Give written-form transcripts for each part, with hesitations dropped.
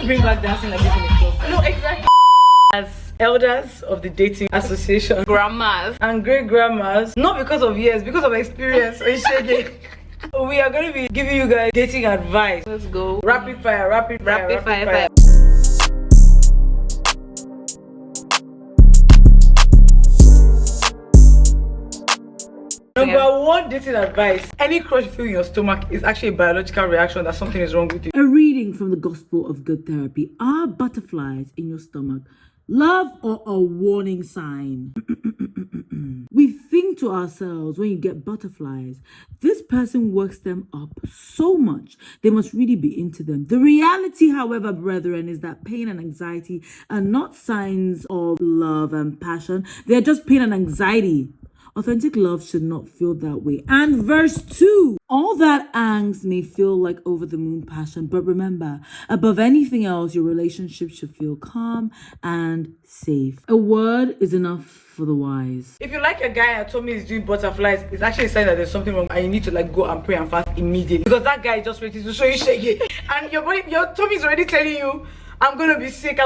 bring back dancing like this in the club. No, exactly. As elders of the dating association, Grandmas and great grandmas, not because of years, because of experience. We are going to be giving you guys dating advice. Let's go. Rapid fire. Number one dating advice: any crush you feel in your stomach is actually a biological reaction that something is wrong with you. A reading from the Gospel of Good Therapy. Are butterflies in your stomach love or a warning sign? We think to ourselves, when you get butterflies, this person works them up so much, they must really be into them. The reality, however, brethren, is that pain and anxiety are not signs of love and passion. They're just pain and anxiety. Authentic love should not feel that way. And verse 2, all that angst may feel like over the moon passion, but remember, above anything else, your relationship should feel calm and safe. A word is enough for the wise. If you like a guy and told me he's doing butterflies, it's actually a sign that there's something wrong and you need to like go and pray and fast immediately, because that guy is just ready to show you shaky and your tummy is already telling you, I'm gonna be sick.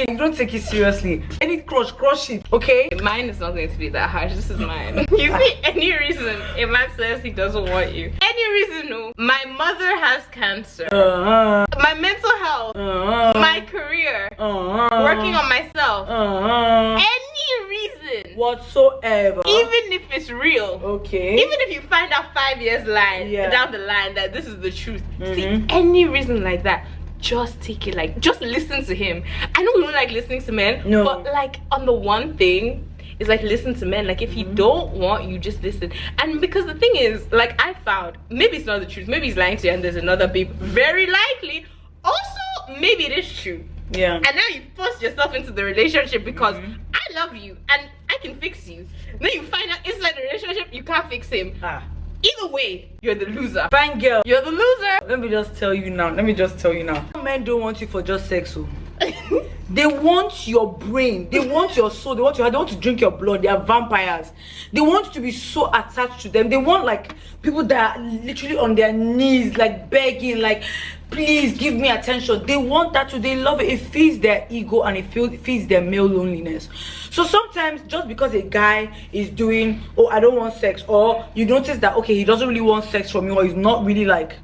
You don't take it seriously. Any crush it, okay? Mine is not going to be that harsh. This is mine. You see, any reason a man says he doesn't want you, any reason, no. My mother has cancer. My mental health. My career. Working on myself. Any reason whatsoever. Even if it's real. Okay. Even if you find out 5 years down the line that this is the truth. See, any reason like that, just take it, like, just listen to him. I know we don't like listening to men, no, but like on the one thing is like listen to men. Like if he don't want you, just listen. And because the thing is, like, I found maybe it's not the truth, maybe he's lying to you and there's another babe, very likely. Also, maybe it is true. Yeah. And now you forced yourself into the relationship because I love you and I can fix you. Then you find out inside the relationship you can't fix him. Either way, you're the loser. Fine girl, you're the loser. Let me just tell you now. Men don't want you for just sex. They want your brain, they want your soul, they want to drink your blood. They are vampires. They want you to be so attached to them. They want like people that are literally on their knees, like begging, like, please give me attention. They want that too. They love it. It feeds their ego and it feeds their male loneliness. So sometimes just because a guy is doing, oh, I don't want sex, or you notice that, okay, he doesn't really want sex from you, or he's not really like,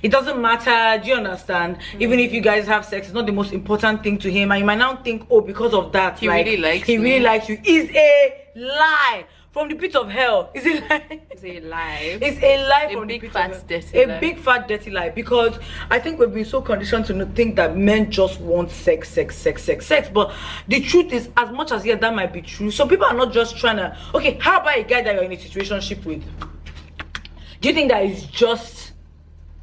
it doesn't matter. Do you understand? Even if you guys have sex, it's not the most important thing to him, and you might now think, oh, because of that, he really likes you. Is a lie from the pit of hell. Is a lie. It's a lie. It's a lie from the pit of hell. A big fat dirty lie. Because I think we've been so conditioned to think that men just want sex. But the truth is, as much as that might be true, some people are not just trying to. Okay, how about a guy that you're in a situationship with? Do you think that is just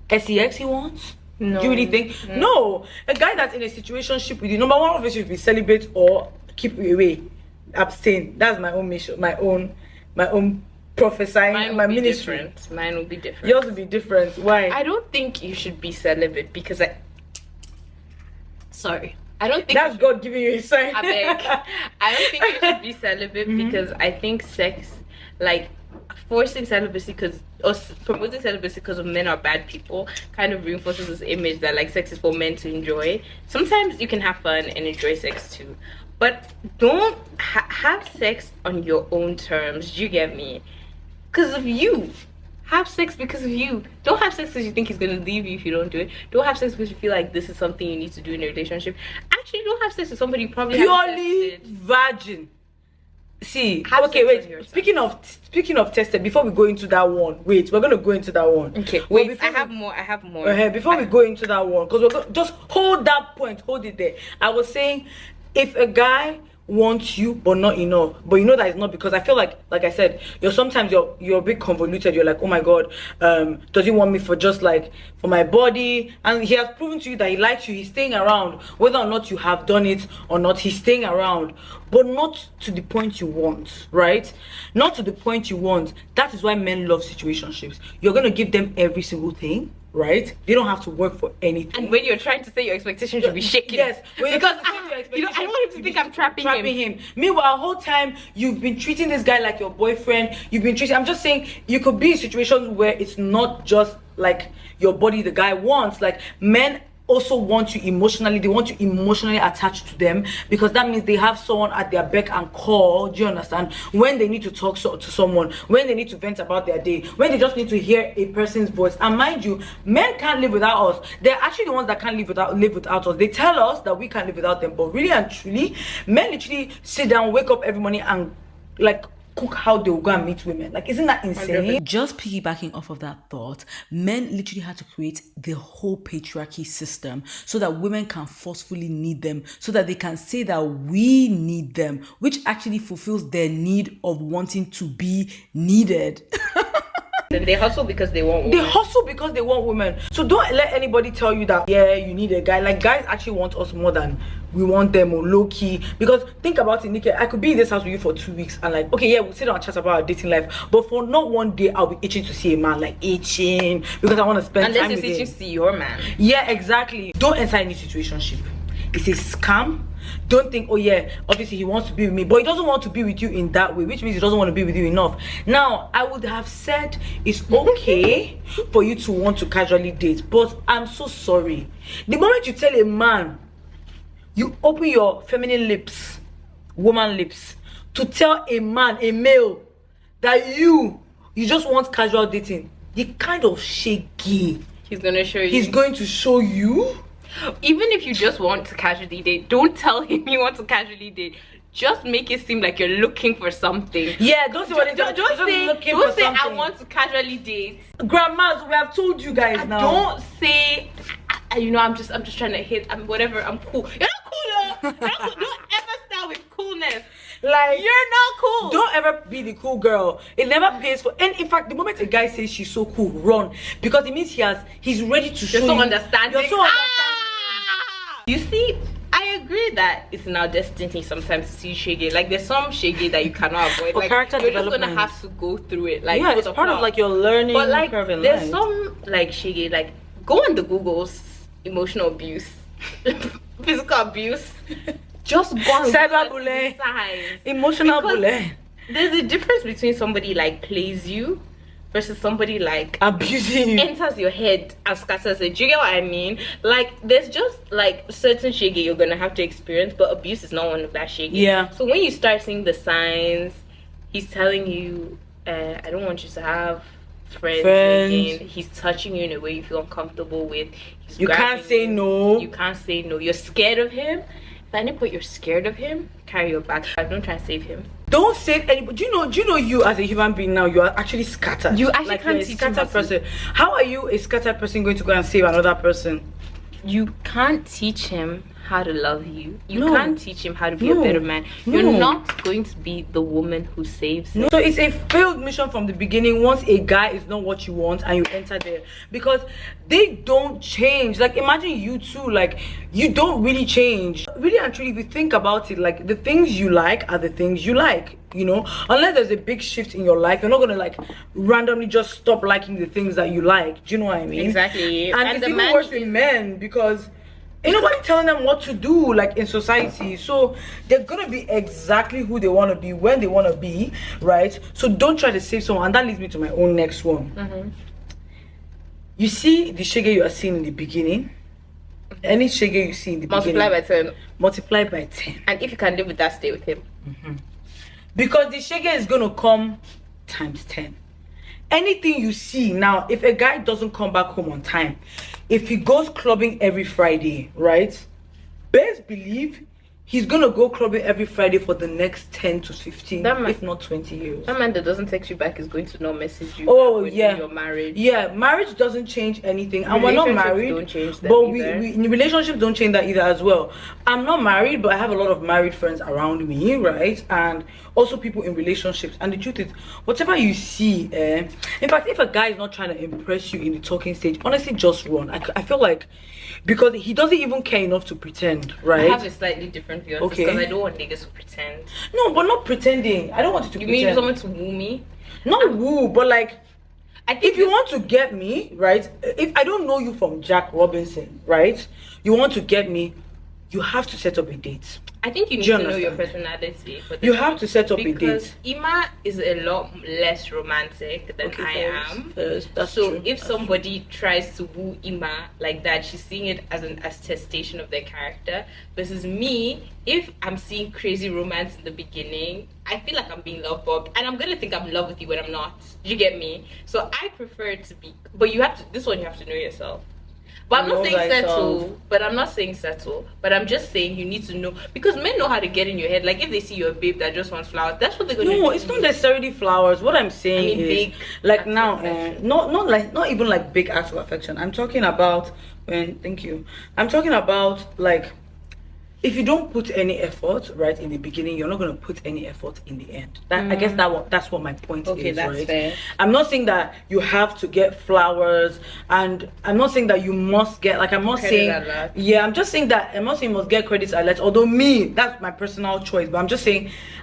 sex he wants? No. Do you really think? No. A guy that's in a situationship with you, number one, obviously, should be celibate or keep away, abstain. That's my own mission, my own prophesying, my ministry. Different. Mine will be different. Yours will be different. Why? I don't think you should be celibate because I don't think that's God giving you a sign. I don't think you should be celibate because I think sex, like forcing celibacy or promoting celibacy because of men are bad people, kind of reinforces this image that like sex is for men to enjoy. Sometimes you can have fun and enjoy sex too, but don't have sex on your own terms. Do you get me? Because of you. Have sex because of you. Don't have sex because you think he's gonna leave you if you don't do it. Don't have sex because you feel like this is something you need to do in a relationship. Actually, don't have sex with somebody you probably purely virgin. See, okay, wait. Speaking of tested, before we go into that one, we're gonna go into that one. Okay, wait. I have more. Before we go into that one, because we're gonna just hold that point, hold it there. I was saying, if a guy wants you but not enough, but you know that it's not, because I feel like I said, sometimes you're a bit convoluted. You're like, oh my god, does he want me for just like for my body? And he has proven to you that he likes you. He's staying around whether or not you have done it or not. He's staying around, but not to the point you want, right? Not to the point you want. That is why men love situationships. You're gonna give them every single thing, right? They don't have to work for anything. And when you're trying to say your expectations should be shaken. Yes, because I don't want him to think I'm trapping him. Meanwhile, whole time you've been treating this guy like your boyfriend. I'm just saying, you could be in situations where it's not just like your body the guy wants. Like men also want you emotionally. They want you emotionally attached to them, because that means they have someone at their beck and call. Do you understand? When they need to talk to someone, when they need to vent about their day, when they just need to hear a person's voice. And mind you, men can't live without us. They're actually the ones that can't live without us. They tell us that we can't live without them, but really and truly, men literally sit down, wake up every morning, and like cook how they will go and meet women. Like, isn't that insane? Just piggybacking off of that thought, men literally had to create the whole patriarchy system so that women can forcefully need them, so that they can say that we need them, which actually fulfills their need of wanting to be needed. And they hustle because they want women. They hustle because they want women. So don't let anybody tell you that, yeah, you need a guy. Like, guys actually want us more than we want them, or low-key. Because think about it, Nikki, I could be in this house with you for 2 weeks and like, okay, yeah, we'll sit down and chat about our dating life, but for not one day I'll be itching to see a man, like itching, because I want to spend time with him. Unless it's itching to see your man. Yeah, exactly. Don't enter any situationship. It's a scam. Don't think, oh yeah, obviously he wants to be with me, but he doesn't want to be with you in that way, which means he doesn't want to be with you enough. Now, I would have said it's okay for you to want to casually date, but I'm so sorry. The moment you tell a man, you open your feminine lips, woman lips, to tell a man, a male, that you just want casual dating, the kind of shaky he's gonna show you. He's going to show you. Even if you just want to casually date, don't tell him you want to casually date. Just make it seem like you're looking for something. Yeah, don't say what it don't say I want to casually date. Grandmas, we have told you guys now. Don't say, you know, I'm just trying to hit. Whatever. I'm cool. You're not cool. Don't ever start with coolness. Like, you're not cool. Don't ever be the cool girl. It never pays for. And in fact, the moment a guy says she's so cool, run, because it means he's ready to show you. You're so understanding. You're so understanding. You see, I agree that it's in our destiny sometimes to see shege. Like, there's some shege that you cannot avoid. Like, character you're just development. gonna have to go through it. Like, yeah, it's part of like your learning but like, curve in there's life. some like shege. Like, go on the Googles, emotional abuse, physical abuse. Just go and cyberbullying, emotional bullying. There's a difference between somebody like plays you versus somebody like abusing you, enters your head and scatters it. Do you get what I mean? Like, there's just like certain shege you're gonna have to experience, but abuse is not one of that shege. Yeah. So when you start seeing the signs, he's telling you, I don't want you to have friends. Again. He's touching you in a way you feel uncomfortable with. You can't say no. You can't say no. You're scared of him. If at any point you're scared of him, carry your bag. Don't try and save him. Don't save anybody. Do you know you as a human being now, you are actually scattered. You actually like, can't you're a teach scattered person. How are you, a scattered person, going to go and save another person? You can't teach him how to love you. You No. can't teach him how to be a better man. No. You're not going to be the woman who saves him. So it's a failed mission from the beginning once a guy is not what you want and you enter there, because they don't change. Like, imagine you two, like, you don't really change. Really and truly, if you think about it, like, the things you like are the things you like, you know. Unless there's a big shift in your life, you're not gonna like randomly just stop liking the things that you like. Do you know what I mean? Exactly. And it's even worse with men, because ain't nobody telling them what to do, like, in society. So they're gonna be exactly who they want to be when they want to be, right? So don't try to save someone. And that leads me to my own next one. You see the shege you are seeing in the beginning, any shege you see in the Multiply beginning, by 10. multiply by 10. And if you can live with that, stay with him. Because the shege is gonna come times 10. Anything you see now, if a guy doesn't come back home on time, if he goes clubbing every Friday, right, best believe he's gonna go clubbing every Friday for the next 10 to 15, if not 20 years. That man that doesn't text you back is going to not message you. Oh yeah, your marriage. Yeah, marriage doesn't change anything, and we're not married. Don't change that but either. we relationships don't change that either as well. I'm not married, but I have a lot of married friends around me, right? And also people in relationships. And the truth is, whatever you see, in fact, if a guy is not trying to impress you in the talking stage, honestly, just run. I feel like, because he doesn't even care enough to pretend, right? I have a slightly different view on this, because I don't want niggas to pretend. No, but not pretending. I don't want you to pretend. You mean someone to woo me? Not woo, but like, I think if you want to get me, right, if I don't know you from Jack Robinson, right, you want to get me, you have to set up a date. I think you need to know your personality. For you have to set up a date. Because Ima is a lot less romantic than I am. That's so true. If somebody tries to woo Ima like that, she's seeing it as an attestation of their character. Versus me, if I'm seeing crazy romance in the beginning, I feel like I'm being love bombed, and I'm gonna think I'm in love with you when I'm not. You get me? So I prefer it to be. But you have to. This one you have to know yourself. But I'm not saying settle. But I'm not saying settle. But I'm just saying you need to know, because men know how to get in your head. Like if they see you're a babe that just wants flowers, that's what they're gonna do. No, it's not necessarily flowers. What I'm saying is big like now, not even like big acts of affection. I'm talking about thank you. I'm talking about like, if you don't put any effort right in the beginning, you're not going to put any effort in the end. I guess that's what my point is. Okay, that's right? fair. I'm not saying that you have to get flowers, and I'm not saying that you must get, like, I'm not credit saying alert. Yeah, I'm just saying that I'm not saying you must get credits alert. Although that's my personal choice. But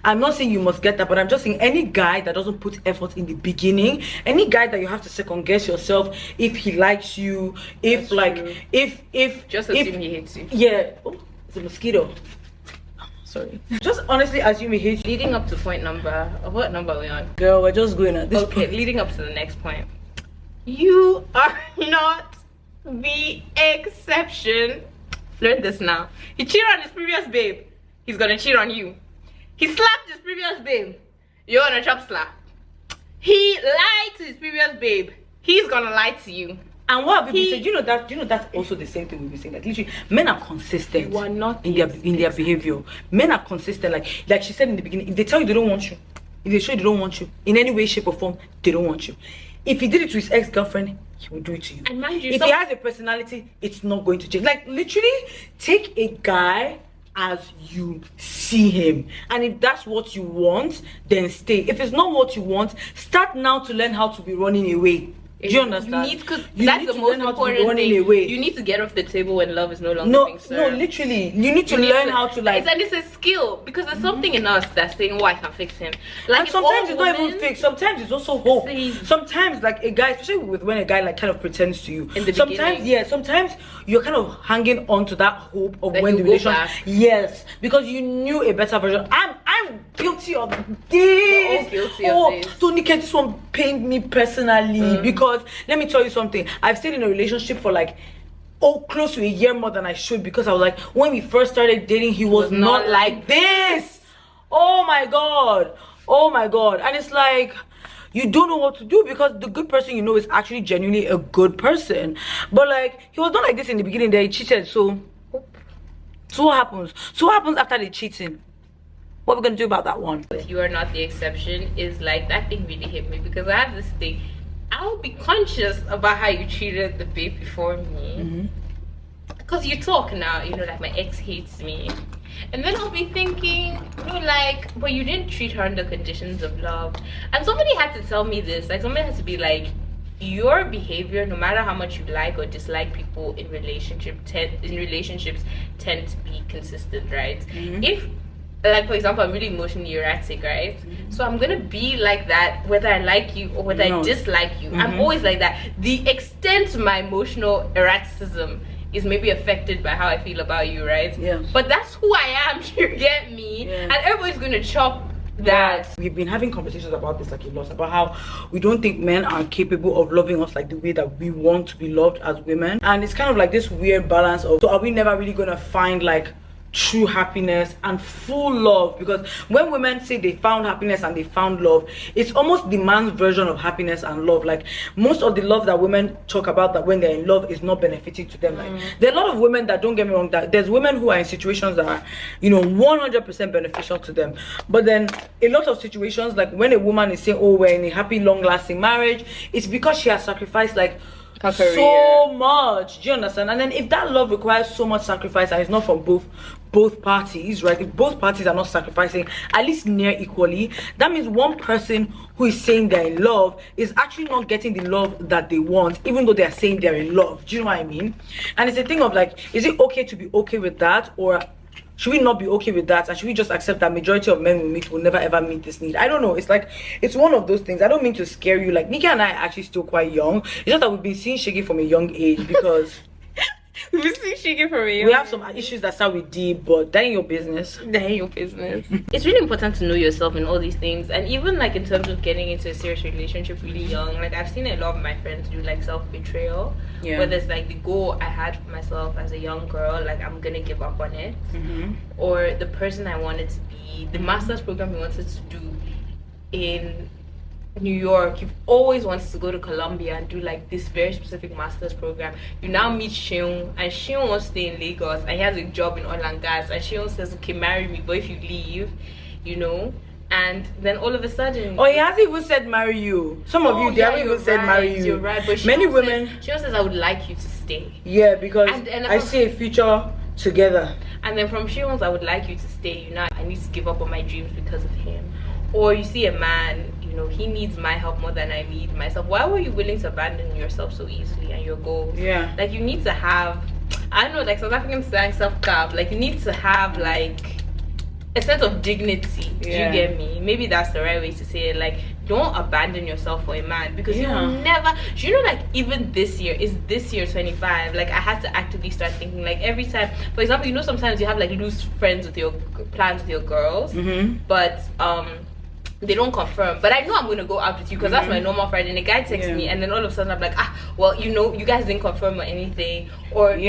I'm not saying you must get that. But I'm just saying any guy that doesn't put effort in the beginning, any guy that you have to second guess yourself if he likes you, if That's like true. if Just assume he hates you. Yeah. Oh, it's a mosquito. Sorry. Just honestly assume he hates you. Leading up to point number, what number are we on? Girl, we're just going at this Okay, point. leading up to the next point. You are not the exception. Learn this now. He cheated on his previous babe. He's gonna cheat on you. He slapped his previous babe. You're gonna chop slap. He lied to his previous babe. He's gonna lie to you. And what have you said? You know that's also the same thing we've been saying. Like literally, men are consistent. You are not in their behavior. Men are consistent. Like she said in the beginning, if they tell you they don't want you, if they show you they don't want you in any way, shape, or form, they don't want you. If he did it to his ex-girlfriend, he will do it to you. And mind you, if he has a personality, it's not going to change. Like literally, take a guy as you see him, and if that's what you want, then stay. If it's not what you want, start now to learn how to be running away. Do you understand? You need, because that's the most important thing. You need to get off the table when love is no longer being served. No, literally, you need to learn how to like. It's a skill, because there's something in us that's saying, "Oh, I can fix him." Like and sometimes it's not even fixed. Sometimes it's also hope. Sometimes, like a guy, especially when a guy like kind of pretends to you. In the sometimes, beginning. Sometimes you're kind of hanging on to that hope of That when the he'll go relation. back. Yes, because you knew a better version. I'm guilty of this. We're all guilty of this. Tonika, this one pained me personally because let me tell you something. I've stayed in a relationship for like close to a year more than I should, because I was like, when we first started dating, he was not like this. Oh my god, and it's like you don't know what to do, because the good person you know is actually genuinely a good person, but like he was not like this in the beginning. That he cheated. So what happens? So what happens after the cheating? What are we gonna do about that one? You are not the exception is like, that thing really hit me, because I have this thing. I'll be conscious about how you treated the babe before me, because you talk now, like my ex hates me, and then I'll be thinking, like, but you didn't treat her under conditions of love. And somebody had to tell me this, like somebody has to be like, your behavior, no matter how much you like or dislike people in relationships, tend to be consistent, right? If, like, for example, I'm really emotionally erratic, right? So I'm gonna be like that whether I like you or whether I dislike you. I'm always like that. The extent to my emotional erraticism is maybe affected by how I feel about you, right? Yeah. But that's who I am. You get me? Yeah. And everybody's gonna chop that. We've been having conversations about this like a lot, about how we don't think men are capable of loving us like the way that we want to be loved as women, and it's kind of like this weird balance of, so are we never really gonna find like true happiness and full love? Because when women say they found happiness and they found love, it's almost the man's version of happiness and love. Like most of the love that women talk about, that when they're in love, is not benefiting to them. Like there are a lot of women that, don't get me wrong, that there's women who are in situations that are 100% beneficial to them, but then a lot of situations, like when a woman is saying, oh, we're in a happy long-lasting marriage, it's because she has sacrificed like so much. Do you understand? And then if that love requires so much sacrifice and it's not from both parties, right? If both parties are not sacrificing at least near equally, that means one person who is saying they're in love is actually not getting the love that they want, even though they're saying they're in love. Do you know what I mean? And it's a thing of like, is it okay to be okay with that, or should we not be okay with that, and should we just accept that majority of men we meet will never ever meet this need? I don't know. It's like, it's one of those things. I don't mean to scare you. Like, Nika and I are actually still quite young. It's just that we've been seeing Shaggy from a young age, because We see shaking from a We have some issues that start with D, but that ain't your business. That ain't your business. It's really important to know yourself in all these things, and even like in terms of getting into a serious relationship really young. Like I've seen a lot of my friends do like self-betrayal, where there's like the goal I had for myself as a young girl, like I'm gonna give up on it, or the person I wanted to be, the master's program we wanted to do in New York. You've always wanted to go to Colombia and do like this very specific master's program. You now meet Sheon, and Sheon wants to stay in Lagos, and he has a job in oil and gas, and Sheon says, okay, marry me, but if you leave, you know. And then all of a sudden, he hasn't even said marry you. Some of you, they haven't even said marry you. You're right, but many women, Sheon says, I would like you to stay. Yeah, because and I see a future together. And then from Sheon's, I would like you to stay. You know, I need to give up on my dreams because of him. Or you see a man, you know, he needs my help more than I need myself. Why were you willing to abandon yourself so easily and your goals? Yeah. Like you need to have, I don't know, like South Africans say self-cap. Like you need to have like a sense of dignity. Do you get me? Maybe that's the right way to say it. Like don't abandon yourself for a man, because you'll never, you know, like even this year, is this year 25, like I had to actively start thinking, like every time, for example, you know, sometimes you have like loose friends with your plans with your girls, but they don't confirm, but I know I'm gonna go out with you because that's my normal Friday. And the guy texts me, and then all of a sudden I'm like, well, you know, you guys didn't confirm or anything, or and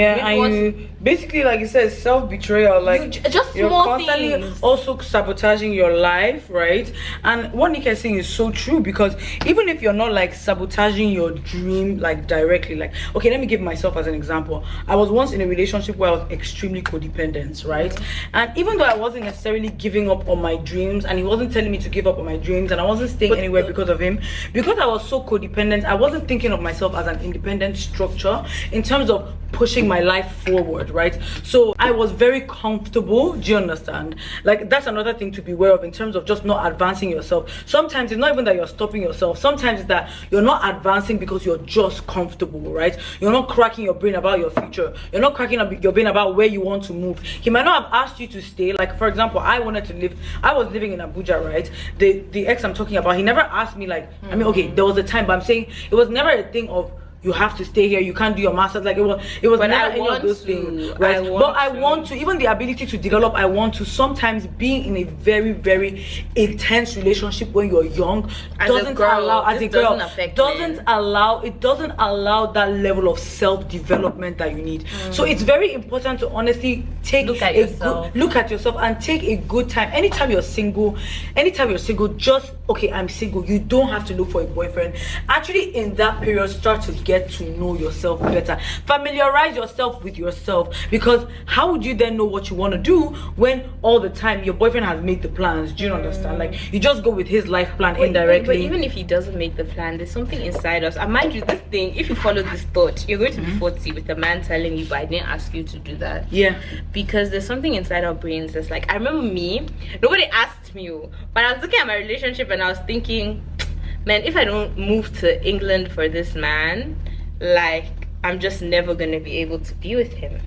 you basically, like you said, self-betrayal. Like just you're small constantly things. Also sabotaging your life, right? And what Nick is saying is so true, because even if you're not like sabotaging your dream like directly, like okay, let me give myself as an example. I was once in a relationship where I was extremely codependent, right? And even though I wasn't necessarily giving up on my dreams, and he wasn't telling me to give up on my dreams, and I wasn't staying anywhere because of him, because I was so codependent, I wasn't thinking of myself as an independent structure in terms of pushing my life forward, right? So I was very comfortable. Do you understand? Like that's another thing to be aware of in terms of just not advancing yourself. Sometimes it's not even that you're stopping yourself. Sometimes it's that you're not advancing because you're just comfortable, right? You're not cracking your brain about your future. You're not cracking your brain about where you want to move. He might not have asked you to stay. Like for example, I was living in Abuja, right? The ex I'm talking about, he never asked me like, I mean, okay, there was a time, but I'm saying it was never a thing of you have to stay here, you can't do your master's. Like it was never any of those things, right? But I want to, even the ability to develop, I want to. Sometimes being in a very, very intense relationship when you're young doesn't allow that level of self-development that you need. So it's very important to honestly look at yourself and take a good time. Anytime you're single, just okay, I'm single. You don't have to look for a boyfriend. Actually, in that period, start to get to know yourself better. Familiarize yourself with yourself, because how would you then know what you want to do when all the time your boyfriend has made the plans? Do you understand? Like you just go with his life plan indirectly. But even if he doesn't make the plan, there's something inside us. And mind you, this thing, if you follow this thought, you're going to be 40 with a man telling you, but I didn't ask you to do that. Yeah. Because there's something inside our brains that's like, I remember me, nobody asked me, but I was looking at my relationship and I was thinking, man, if I don't move to England for this man, like I'm just never gonna be able to be with him.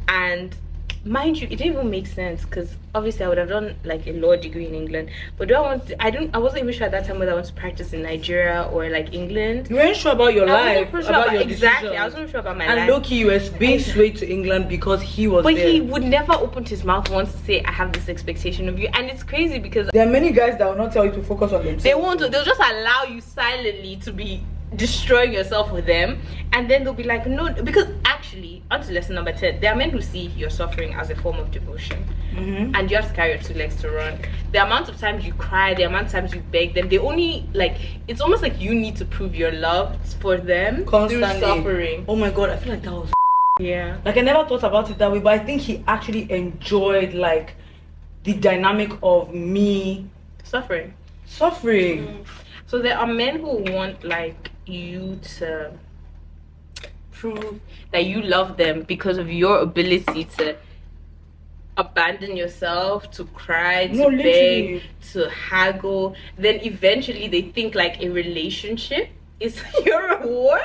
And mind you, it didn't even make sense, because obviously I would have done like a law degree in England, but I wasn't even sure at that time whether I want to practice in Nigeria or like England. You weren't sure about your life, about your exactly decisions. I wasn't sure about my life. life. And low-key you were being swayed to England because he was but there. He would never opened his mouth once to say I have this expectation of you. And it's crazy because there are many guys that will not tell you to focus on themselves. They'll just allow you silently to be destroying yourself with them, and then they'll be like, no, because actually, on to lesson number 10, there are men who see your suffering as a form of devotion, and you have to carry your 2 legs to run. The amount of times you cry, the amount of times you beg them, they only like, it's almost like you need to prove your love for them constantly through suffering. Oh my god, I feel like that was like I never thought about it that way, but I think he actually enjoyed like the dynamic of me suffering. So there are men who want like you to prove that you love them because of your ability to abandon yourself, to cry, to beg, to haggle. Then eventually they think like a relationship is your reward.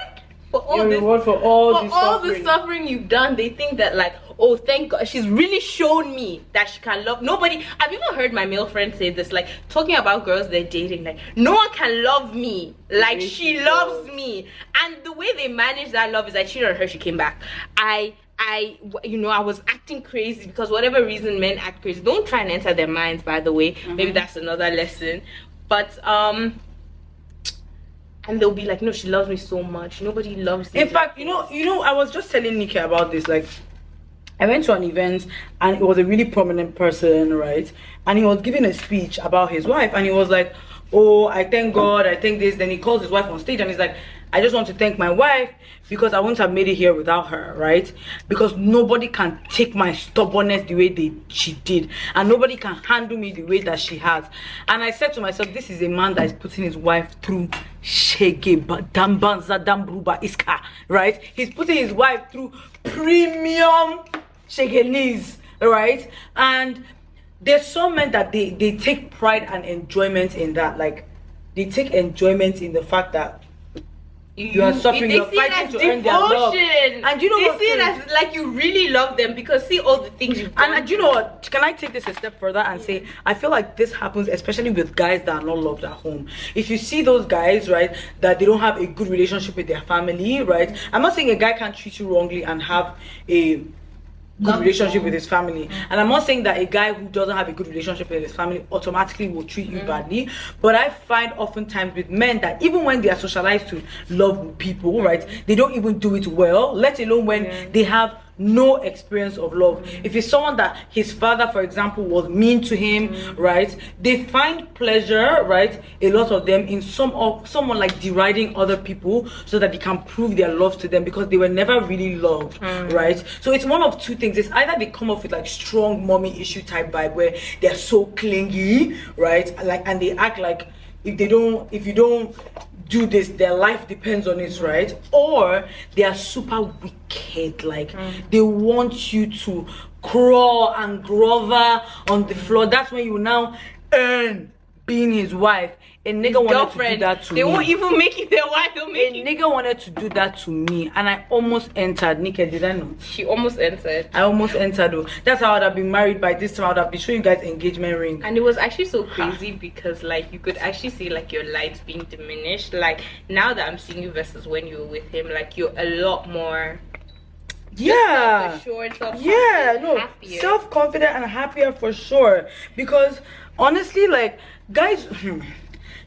for all Your this, reward for all for this all suffering. the suffering you've done, they think that like, oh, thank God, she's really shown me that she can love nobody. I've even heard my male friends say this, like talking about girls they're dating, like no one can love me like she loves me. And the way they manage that love is I cheated on her, she came back. I was acting crazy because whatever reason men act crazy. Don't try and enter their minds, by the way. Maybe that's another lesson. But and they'll be like, no, she loves me so much. Nobody loves me. In fact, you know, I was just telling Nikki about this. Like, I went to an event and it was a really prominent person, right? And he was giving a speech about his wife, and he was like, oh, I thank God, I thank this. Then he calls his wife on stage and he's like, I just want to thank my wife because I wouldn't have made it here without her, right? Because nobody can take my stubbornness the way she did, and nobody can handle me the way that she has. And I said to myself, this is a man that is putting his wife through shege dambanza dambruba iska, right? He's putting his wife through premium shegelis, right? And there's some men that they take pride and enjoyment in that. Like, they take enjoyment in the fact that you are suffering, you're fighting to earn their love. And you know what? They see it as like you really love them because see all the things you've done. And you know what? Can I take this a step further and say, I feel like this happens especially with guys that are not loved at home. If you see those guys, right, that they don't have a good relationship with their family, right? I'm not saying a guy can't treat you wrongly and have a good relationship with his family, and I'm not saying that a guy who doesn't have a good relationship with his family automatically will treat you badly, but I find oftentimes with men that even when they are socialized to love people, right, they don't even do it well, let alone when they have no experience of love. If it's someone that his father, for example, was mean to him, right, they find pleasure, right, a lot of them, in someone like deriding other people so that they can prove their love to them because they were never really loved, right? So it's one of two things. It's either they come off with like strong mommy issue type vibe where they're so clingy, right, like, and they act like if you don't do this, their life depends on it, right? Or they are super wicked, like they want you to crawl and grovel on the floor. That's when you now earn being his wife. A nigga wanted to do that to me. They won't even make you their wife. They'll make you. Nigga wanted to do that to me, and I almost entered. Nikki, did I not? She almost entered. I almost entered though. That's how I would have been married by this time. I would have been showing you guys engagement ring. And it was actually so crazy because like you could actually see like your lights being diminished. Like now that I'm seeing you versus when you were with him, like you're a lot more self-assured, happier. Self-confident and happier for sure. Because honestly, like guys,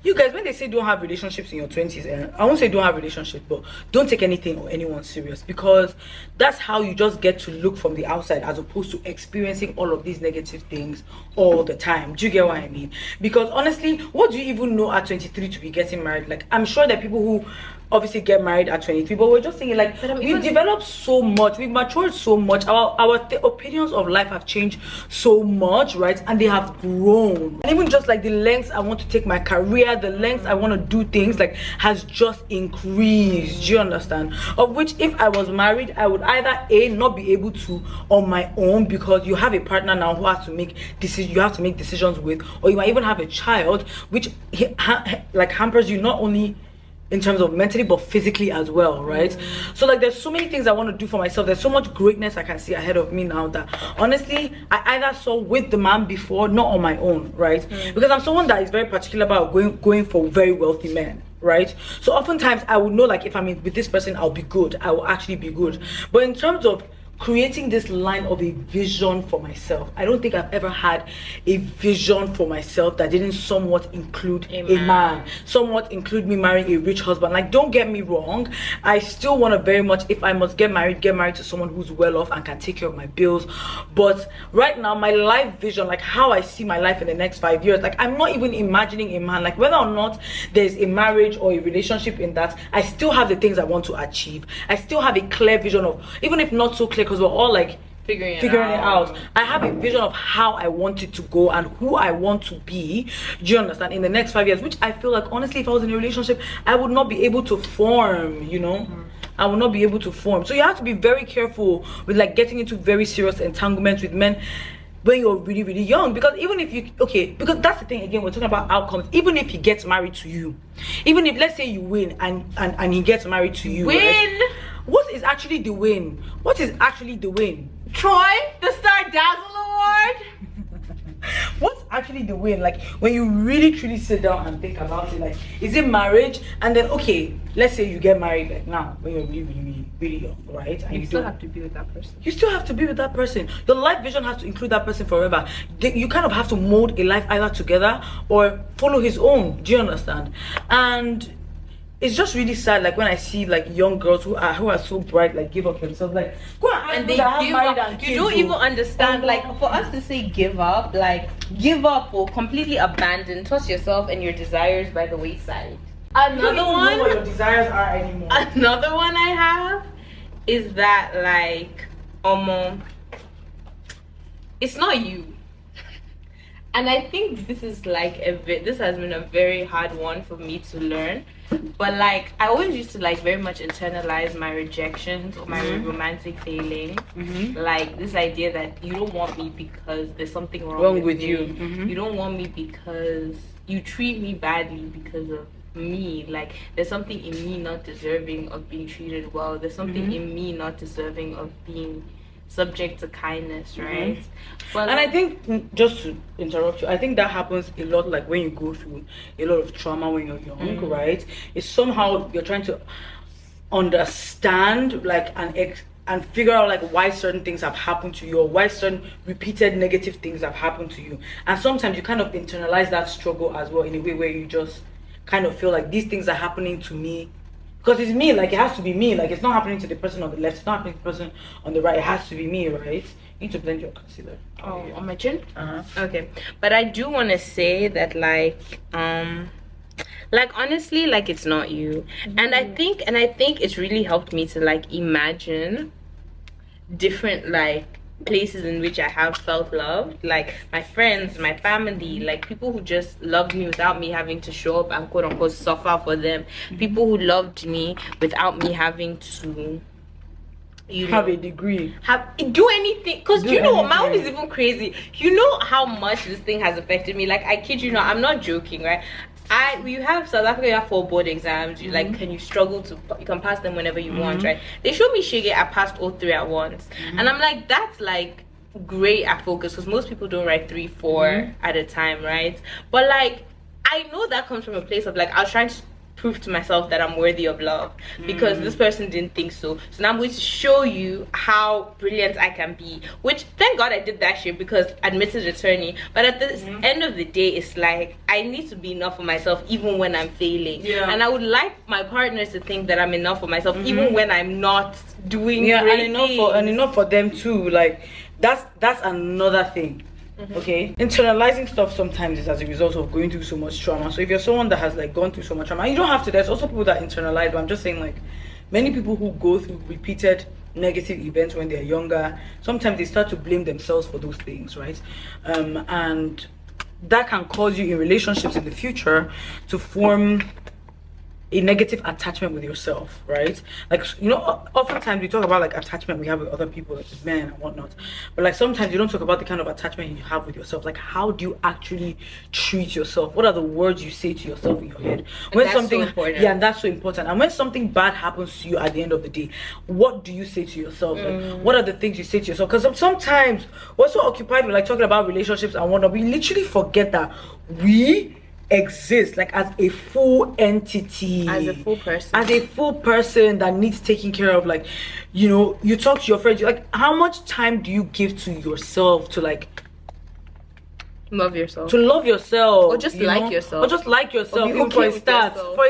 you guys, when they say don't have relationships in your 20s, I won't say don't have relationships, but don't take anything or anyone serious, because that's how you just get to look from the outside as opposed to experiencing all of these negative things all the time. Do you get what I mean? Because honestly, what do you even know at 23 to be getting married? Like, I'm sure there are people who obviously get married at 23, but we're just thinking like we've developed so much, we've matured so much, our opinions of life have changed so much, right? And they have grown. And even just like the lengths I want to take my career, the lengths I want to do things, like, has just increased. Do you understand? Of which, if I was married, I would either not be able to on my own, because you have a partner now who has to make decisions, you have to make decisions with, or you might even have a child, which like hampers you not only in terms of mentally but physically as well, right? So like there's so many things I want to do for myself. There's so much greatness I can see ahead of me now that honestly I either saw with the man before, not on my own, right? Because I'm someone that is very particular about going for very wealthy men, right? So oftentimes I would know like if I'm with this person, I'll be good, I will actually be good. But in terms of creating this line of a vision for myself, I don't think I've ever had a vision for myself that didn't somewhat include a man, somewhat include me marrying a rich husband. Like, don't get me wrong, I still want to very much, if I must get married to someone who's well off and can take care of my bills. But right now, my life vision, like how I see my life in the next 5 years, like I'm not even imagining a man, like whether or not there's a marriage or a relationship in that, I still have the things I want to achieve. I still have a clear vision of, even if not so clear, because we're all like figuring it out. I have a vision of how I want it to go and who I want to be, do you understand, in the next 5 years, which I feel like honestly if I was in a relationship I would not be able to form, you know. I will not be able to form. So you have to be very careful with like getting into very serious entanglements with men. when you're really, really young. Because even if you, because that's the thing, again, we're talking about outcomes. Even if he gets married to you, even if, let's say you win and he gets married to you, win, right? What is actually the win? What is actually the win? Troy, the Star Dazzle Award. What's actually the win? Like, when you really truly sit down and think about it, like, is it marriage? And then, okay, let's say you get married like now when you're really, really, really young, right? And You still have to be with that person. You still have to be with that person. Your life vision has to include that person forever. You kind of have to mold a life either together or follow his own. Do you understand? And it's just really sad, like, when I see like young girls who are so bright, like, give up themselves, like, go and they give up. You don't even understand, like, for us to say give up, like, give up or completely abandon, toss yourself and your desires by the wayside. Another one, know what your desires are anymore. Another one I have is that, like, it's not you. And I think this is like this has been a very hard one for me to learn. But like, I always used to like very much internalize my rejections or my romantic feelings. Like this idea that you don't want me because there's something wrong with you. You don't want me because you treat me badly because of me. Like there's something in me not deserving of being treated well. There's something in me not deserving of being subject to kindness, right? But and I think, just to interrupt you, I think that happens a lot, like when you go through a lot of trauma when you're young, right? It's somehow you're trying to understand, like, and figure out like why certain things have happened to you, or why certain repeated negative things have happened to you. And sometimes you kind of internalize that struggle as well, in a way where you just kind of feel like these things are happening to me because it's me. Like, it has to be me. Like, it's not happening to the person on the left, it's not happening to the person on the right. It has to be me, right? You need to blend your concealer. Oh, on my chin? Okay. But I do want to say that, like honestly, like, it's not you. And I think it's really helped me to like imagine different like places in which I have felt loved, like my friends, my family, like people who just loved me without me having to show up and quote unquote suffer for them, people who loved me without me having to have a degree, do anything. Because you know what, my own is even crazy. You know how much this thing has affected me. Like, I kid you not, I'm not joking, right? You have South Africa, you have 4 board exams. You like, can you struggle to, you can pass them whenever you want, right? They showed me Shege, I passed all 3 at once. And I'm like, that's like great at focus, because most people don't write 3, 4 at a time, right? But like, I know that comes from a place of like, I was trying to prove to myself that I'm worthy of love because this person didn't think so. So now I'm going to show you how brilliant I can be, which thank God I did that shit, because admitted attorney. But at the end of the day, it's like I need to be enough for myself even when I'm failing. And I would like my partners to think that I'm enough for myself even when I'm not doing great and enough for them too. Like, that's another thing. Okay, internalizing stuff sometimes is as a result of going through so much trauma. So if you're someone that has like gone through so much trauma, you don't have to. There's also people that internalize, but I'm just saying, like, many people who go through repeated negative events when they're younger, sometimes they start to blame themselves for those things, right? And that can cause you in relationships in the future to form a negative attachment with yourself, right? Like, you know, oftentimes we talk about like attachment we have with other people, like with men and whatnot, but like sometimes you don't talk about the kind of attachment you have with yourself. Like, how do you actually treat yourself? What are the words you say to yourself in your head when something and that's so important. And when something bad happens to you at the end of the day, what do you say to yourself? Like, what are the things you say to yourself? Because sometimes we're so occupied with like talking about relationships and whatnot, we literally forget that we exist like as a full entity, as a full person that needs taking care of. Like, you know, you talk to your friends, you're like, how much time do you give to yourself to like love yourself, or just like yourself, even for a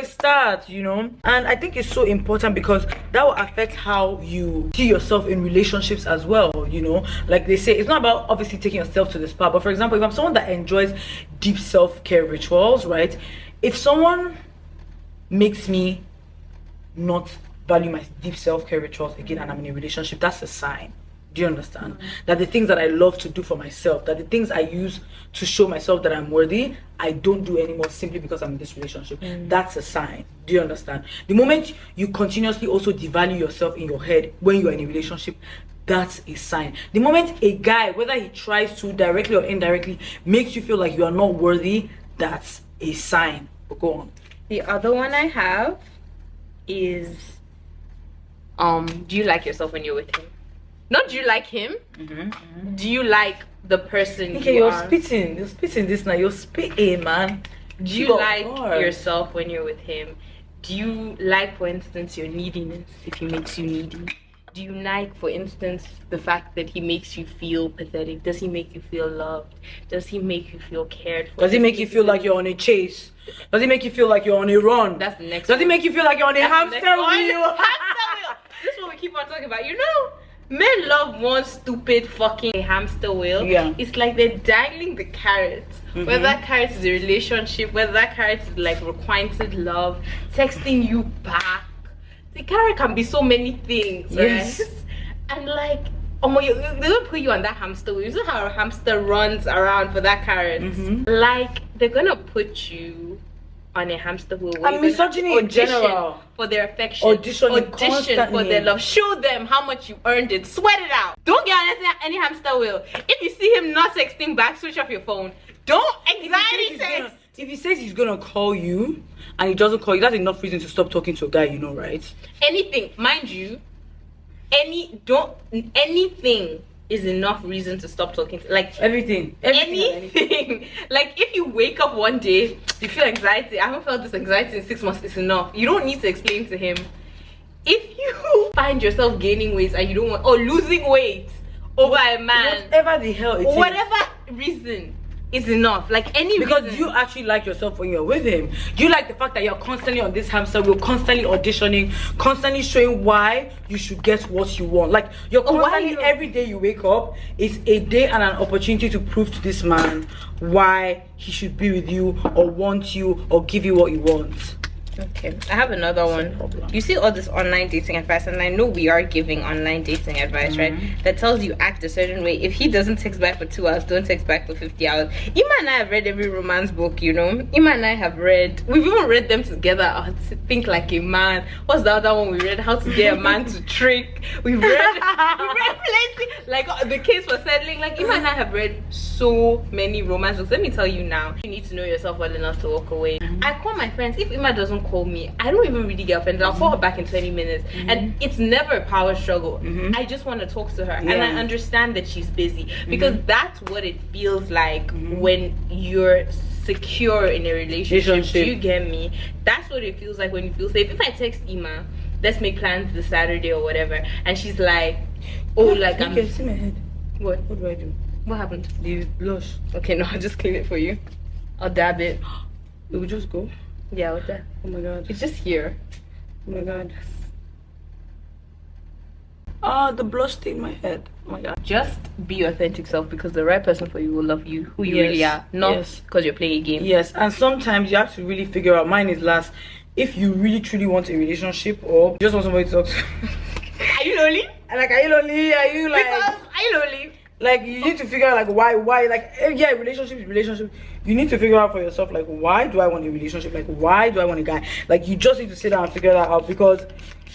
start, you know. And I think it's so important because that will affect how you see yourself in relationships as well, you know. Like they say, it's not about obviously taking yourself to the spa, but for example, if I'm someone that enjoys deep self-care rituals, right, if someone makes me not value my deep self-care rituals again and I'm in a relationship, that's a sign. Do you understand? That the things that I love to do for myself, that the things I use to show myself that I'm worthy, I don't do anymore simply because I'm in this relationship. That's a sign. Do you understand? The moment you continuously also devalue yourself in your head when you're in a relationship, that's a sign. The moment a guy, whether he tries to directly or indirectly, makes you feel like you are not worthy, that's a sign. But go on. The other one I have is do you like yourself when you're with him? Not do you like him? Do you like the person Okay, you you're are? spitting this now. You're spitting, man. Do you like yourself when you're with him? Do you like, for instance, your neediness if he makes you needy? Do you like, for instance, the fact that he makes you feel pathetic? Does he make you feel loved? Does he make you feel cared for? Does he make you feel like you're on a chase? Does he make you feel like you're on a run? That's the next Does he one. make you feel like you're on a hamster wheel? Hamster wheel. This is what we keep on talking about. You know, men love one stupid fucking hamster wheel. Yeah. It's like they're dangling the carrot. Whether that carrot is a relationship, whether that carrot is like requited love, texting you back. The carrot can be so many things, Yes. right? And like, they don't put you on that hamster wheel. You know how a hamster runs around for that carrot? Like, they're gonna put you on a hamster wheel. And misogyny in general. For their affection. Audition for constantly. their love. Show them how much you earned it. Sweat it out. Don't get on any hamster wheel. If you see him not texting back, switch off your phone. Don't anxiety text. If he says he's gonna call you and he doesn't call you, that's enough reason to stop talking to a guy, you know, right? Anything, mind you, anything is enough reason to stop talking to, like Anything. Like if you wake up one day, you feel anxiety. I haven't felt this anxiety in 6 months. It's enough. You don't need to explain to him. If you find yourself gaining weight and you don't want, or losing weight over a man, Whatever the hell it is. whatever reason is enough. Like any Because reason. you actually like yourself when you're with him. You like the fact that you're constantly on this hamster wheel, constantly auditioning, constantly showing why you should get what you want. Like you're constantly, every day you wake up, it's a day and an opportunity to prove to this man why he should be with you or want you or give you what you want. Okay, I have another one. You see all this online dating advice, and I know we are giving online dating advice, right? That tells you act a certain way. If he doesn't text back for 2 hours, don't text back for 50 hours. Ima and I have read every romance book, you know. Ima and I have read. We've even read them together. Think Like a Man. What's the other one we read? How to Get a Man to Trick. We've read plenty. Like the case for settling. Like Ima and I have read so many romance books. Let me tell you now. You need to know yourself well enough to walk away. I call my friends. If Ima doesn't call me, I don't even really get offended. I'll call her back in 20 minutes, and it's never a power struggle. I just want to talk to her, and I understand that she's busy, because that's what it feels like when you're secure in a relationship. Do you get me? That's what it feels like when you feel safe. If I text Ima, let's make plans this Saturday or whatever, and she's like, oh, like You can see my head. What do I do? What happened? The blush. Okay, no, I'll just clean it for you. I'll dab it. It will just go. Yeah, with that. Oh my god. It's just here. Oh my god. Ah, the blush stained my head. Oh my god. Just be your authentic self, because the right person for you will love you who you really are, not because you're playing a game. Yes, and sometimes you have to really figure out, mine is last, if you really truly want a relationship or just want somebody to talk to. Are you lonely? Like, are you lonely? Are you like, Because are you lonely? like, you need to figure out like why, like, yeah, relationship. You need to figure out for yourself, like, why do I want a relationship? Like, why do I want a guy? Like, you just need to sit down and figure that out, because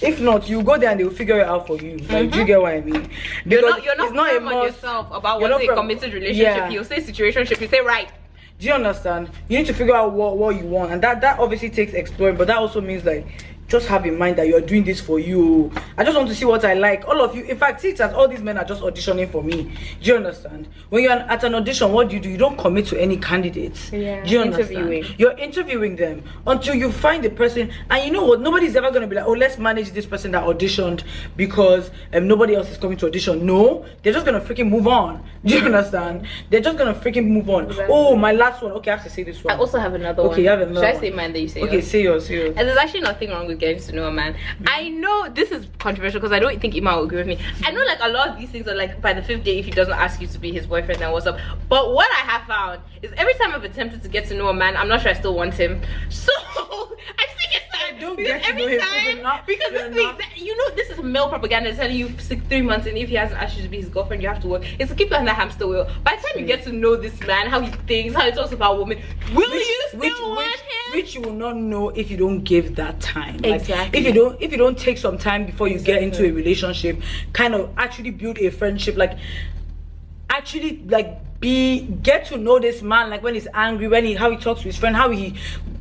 if not, you go there and they will figure it out for you. Like, do you get what I mean? Because You're not firm on yourself about what's a committed relationship. You'll say situationship, you say right. Do you understand? You need to figure out what you want, and that obviously takes exploring, but that also means like, just have in mind that you're doing this for you. I just want to see what I like. All of you, in fact, see it as all these men are just auditioning for me. Do you understand? When you're at an audition, what do? You don't commit to any candidates. Yeah. Do you understand? You're interviewing them until you find the person. And you know what? Nobody's ever going to be like, oh, let's manage this person that auditioned because nobody else is coming to audition. No, they're just going to freaking move on. Do you understand? They're just going to freaking move on. Exactly. Oh, my last one. Okay, I have to say this one. I also have another one. Okay, you have another one. Should I say mine that you say yours? Okay, say yours. And there's actually nothing wrong with getting to know a man. I know this is controversial because I don't think Ima will agree with me. I know like a lot of these things are like by the 5th day, if he doesn't ask you to be his boyfriend, then what's up. But what I have found is every time I've attempted to get to know a man, I'm not sure I still want him. So I think it's time. I don't get to know him, because this thing, you know, this is male propaganda telling you 3 months, and if he hasn't asked you to be his girlfriend, you have to work. It's to keep you on the hamster wheel. By the time you get to know this man, how he thinks, how he talks about women, will you still want him? Which you will not know if you don't give that time. Exactly. Like, if you don't take some time before you get into a relationship, kind of actually build a friendship, like actually like get to know this man, like when he's angry, how he talks to his friend, how he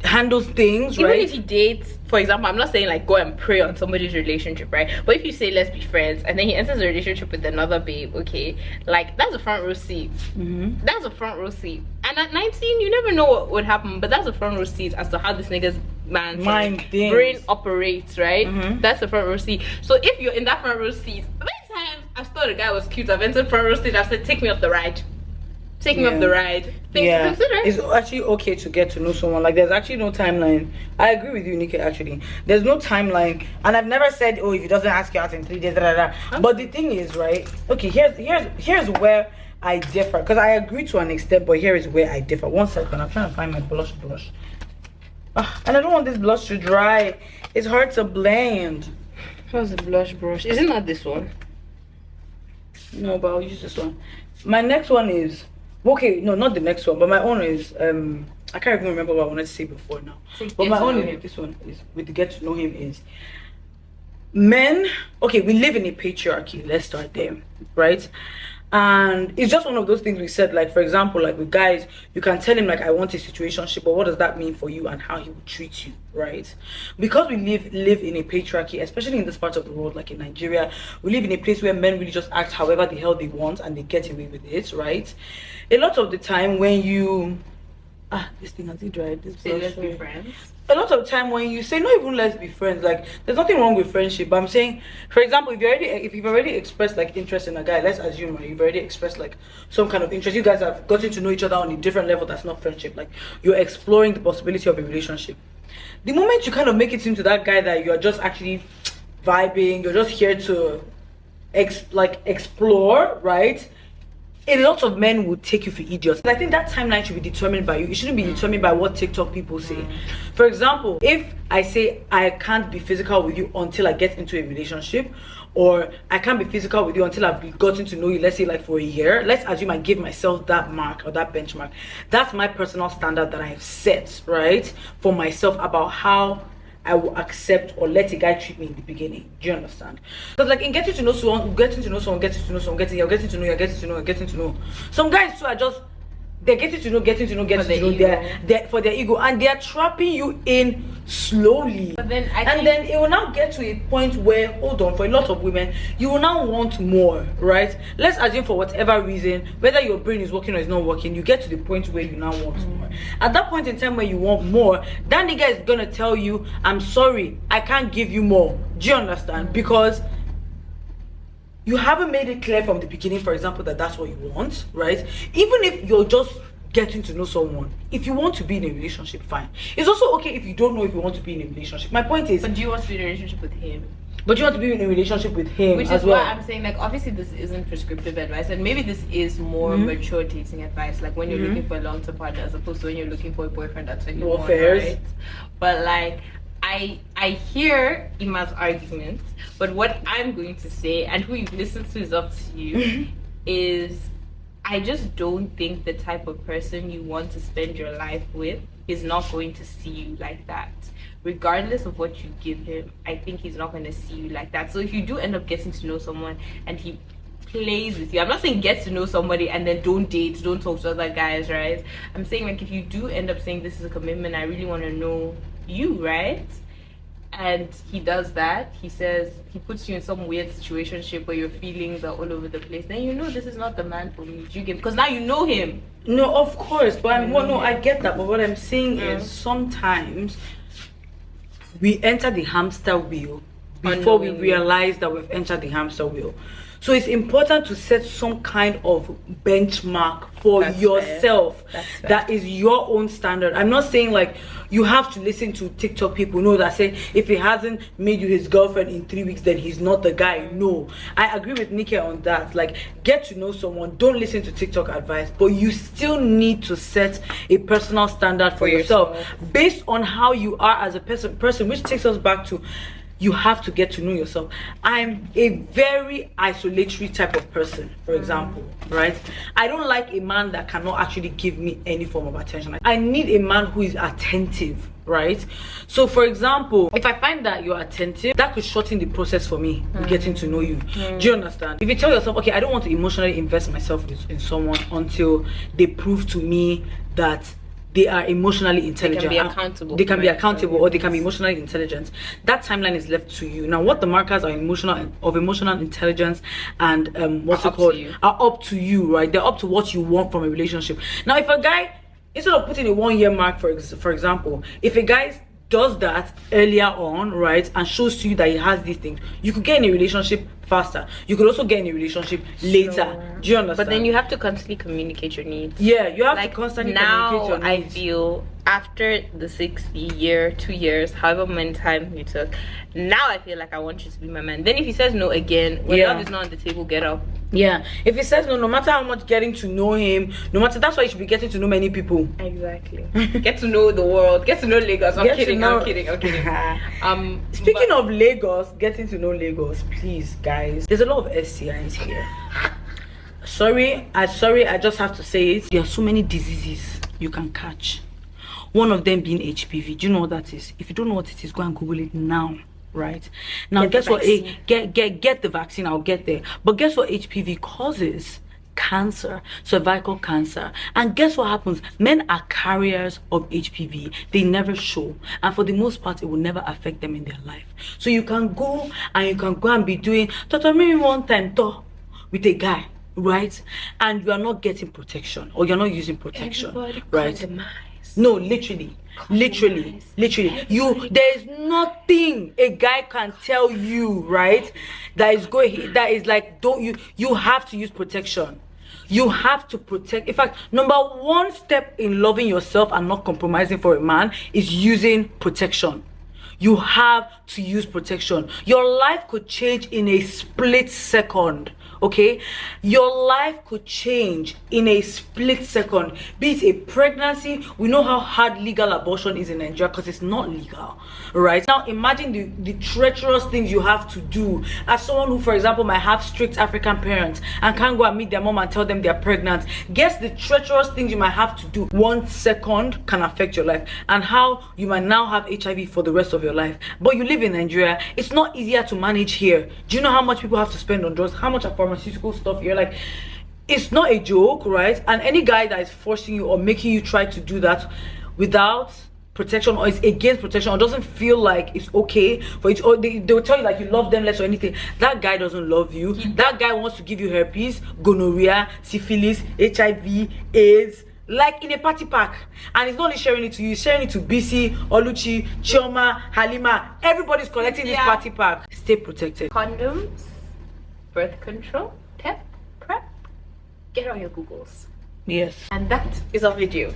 handles things, right? Even if he dates, for example, I'm not saying like go and prey on somebody's relationship, right? But if you say let's be friends, and then he enters a relationship with another babe, okay, like that's a front row seat. That's a front row seat. And at 19, you never know what would happen, but that's a front row seat as to how this nigga's brain operates, right? That's the front row seat. So if you're in that front row seat, many times I've thought a guy was cute, I've entered front row seat, I've said take me off the ride. Take me off the ride. Things to consider. It's actually okay to get to know someone. Like there's actually no timeline. I agree with you, Nikki. Actually, there's no timeline, and I've never said, oh, if he doesn't ask you out in 3 days, But the thing is, right? Okay, here's where I differ, because I agree to an extent, but here is where I differ. 1 second, I'm trying to find my blush. And I don't want this blush to dry. It's hard to blend. How's the blush brush? Isn't that this one? No, but I'll use this one. My next one is. Okay, no, not the next one, but my own is I can't even remember what I wanted to say before now. But my own is this one is with the get to know him is men. Okay, we live in a patriarchy. Let's start there, right? And it's just one of those things we said, like for example, like with guys, you can tell him like I want a situationship, but what does that mean for you and how he will treat you, right? Because we live in a patriarchy, especially in this part of the world, like in Nigeria, we live in a place where men really just act however the hell they want and they get away with it, right? A lot of the time when you this thing has it dried. Say let's be friends. A lot of the time when you say not even let's be friends, like there's nothing wrong with friendship, but I'm saying, for example, if you've already expressed like interest in a guy, let's assume you've already expressed like some kind of interest, you guys have gotten to know each other on a different level that's not friendship, like you're exploring the possibility of a relationship. The moment you kind of make it seem to that guy that you're just actually vibing, you're just here to explore, right? A lot of men would take you for idiots. I think that timeline should be determined by you. It shouldn't be determined by what TikTok people say. For example, if I say I can't be physical with you until I get into a relationship, or I can't be physical with you until I've gotten to know you, let's say like for a year, let's assume I give myself that mark or that benchmark. That's my personal standard that I have set, right, for myself about how I will accept or let a guy treat me in the beginning. Do you understand? Because like in getting to know someone, getting to know, some guys too are just, they're getting to know, they're for their ego, and they're trapping you in slowly. But then then it will now get to a point where, hold on, for a lot of women, you will now want more, right? Let's assume for whatever reason, whether your brain is working or it's not working, you get to the point where you now want more. At that point in time where you want more, that nigga is gonna tell you, I'm sorry, I can't give you more. Do you understand? Because you haven't made it clear from the beginning, for example, that that's what you want, right? Even if you're just getting to know someone, if you want to be in a relationship, fine. It's also okay if you don't know if you want to be in a relationship. My point is, but do you want to be in a relationship with him? But you want to be in a relationship with him, which as is well. why I'm saying, like, obviously this isn't prescriptive advice, and maybe this is more mature dating advice, like when you're looking for a long-term partner as opposed to when you're looking for a boyfriend that's 21, right? But like, I hear Ima's argument, but what I'm going to say, and who you listen to is up to you, is I just don't think the type of person you want to spend your life with is not going to see you like that. Regardless of what you give him, I think he's not going to see you like that. So if you do end up getting to know someone and he plays with you, I'm not saying get to know somebody and then don't date, don't talk to other guys, right? I'm saying like if you do end up saying this is a commitment, I really want to know you, right? And he does that, he says, he puts you in some weird situationship where your feelings are all over the place, then you know this is not the man for me. Do you get, because now you know him. No, of course, but I get that, but what I'm saying is sometimes we enter the hamster wheel before we realize that we've entered the hamster wheel. So it's important to set some kind of benchmark for yourself. That is your own standard. I'm not saying like you have to listen to TikTok people that say if he hasn't made you his girlfriend in 3 weeks, then he's not the guy. No, I agree with Nikki on that. Like, get to know someone. Don't listen to TikTok advice, but you still need to set a personal standard for yourself based on how you are as a person, which takes us back to you have to get to know yourself. I'm a very isolatory type of person, for example, right? I don't like a man that cannot actually give me any form of attention. I need a man who is attentive, right? So for example, if I find that you're attentive, that could shorten the process for me getting to know you. Do you understand? If you tell yourself, okay, I don't want to emotionally invest myself in someone until they prove to me that they are emotionally intelligent. They can be accountable. They can be accountable, or they can be emotionally intelligent. That timeline is left to you. Now, what the markers are emotional intelligence and are up to you, right? They're up to what you want from a relationship. Now, if a guy, instead of putting a 1 year mark, for example, if a guy does that earlier on, right, and shows to you that he has these things, you could get in a relationship faster. You could also get in a relationship later. Do you understand? But then you have to constantly communicate your needs. Yeah, you have to constantly communicate your needs. I feel after the 2 years, however many times you took, now I feel like I want you to be my man. Then if he says no again, when love is not on the table, get up. Yeah, if he says no matter how much getting to know him, that's why you should be getting to know many people. Exactly. Get to know the world, get to know Lagos. I'm kidding. Speaking of Lagos, getting to know Lagos, please guys, there's a lot of STIs here. Sorry, I just have to say it. There are so many diseases you can catch, one of them being HPV. Do you know what that is? If you don't know what it is, go and Google it now. Right now, guess what? Get the vaccine. I'll get there. But guess what? HPV causes cancer, cervical cancer. And guess what happens? Men are carriers of HPV. They never show, and for the most part, it will never affect them in their life. So you can go and be doing maybe one time with a guy, right? And you are not getting protection, or you're not using protection. Everybody right? No, literally, there is nothing a guy can tell you, right, that is like, you have to use protection. You have to protect. In fact, number one step in loving yourself and not compromising for a man is using protection. You have to use protection. Your life could change in a split second. Okay, your life could change in a split second. Be it a pregnancy. We know how hard legal abortion is in Nigeria because it's not legal, right? Now imagine the treacherous things you have to do as someone who, for example, might have strict African parents and can't go and meet their mom and tell them they're pregnant. Guess the treacherous things you might have to do. 1 second can affect your life, and how you might now have HIV for the rest of your life. But you live in Nigeria. It's not easier to manage here. Do you know how much people have to spend on drugs? How much are pharmaceutical stuff here? Like, it's not a joke, right? And any guy that is forcing you or making you try to do that without protection, or is against protection, or doesn't feel like it's okay for it, or they will tell you like you love them less or anything, that guy doesn't love you. That guy wants to give you herpes, gonorrhea, syphilis, HIV, AIDS, like in a party pack. And he's not only sharing it to you, he's sharing it to BC, Oluchi, Chioma, Halima. Everybody's collecting this party pack. Stay protected. Condoms, birth control, PrEP, get on your Googles. Yes. And that is our video.